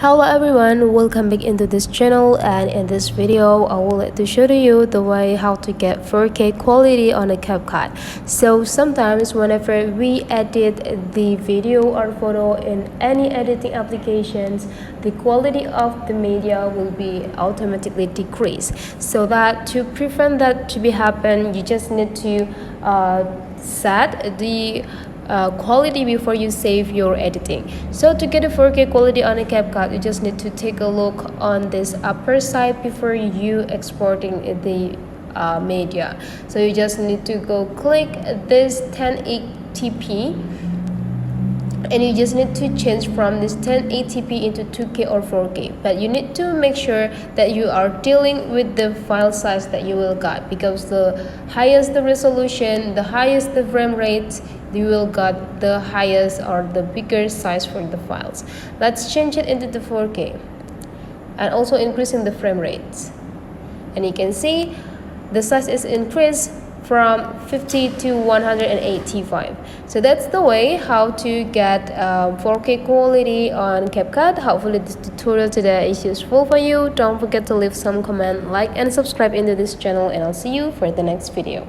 Hello everyone, welcome back into this channel, and in this video I would like to show to you the way how to get 4K quality on a CapCut. So sometimes whenever we edit the video or photo in any editing applications, the quality of the media will be automatically decreased. So that to prevent that to be happen, you just need to set the quality before you save your editing. So to get a 4K quality on a CapCut, you just need to take a look on this upper side before you exporting the media. So you just need to go click this 1080p, and you just need to change from this 1080p into 2K or 4K, but you need to make sure that you are dealing with the file size that you will get, because the highest the resolution, the highest the frame rate, you will get the highest or the bigger size for the files. Let's change it into the 4K and also increasing the frame rates, and you can see the size is increased from 50 to 185. So that's the way how to get 4K quality on CapCut. Hopefully this tutorial today is useful for you. Don't forget to leave some comment, like and subscribe into this channel, and I'll see you for the next video.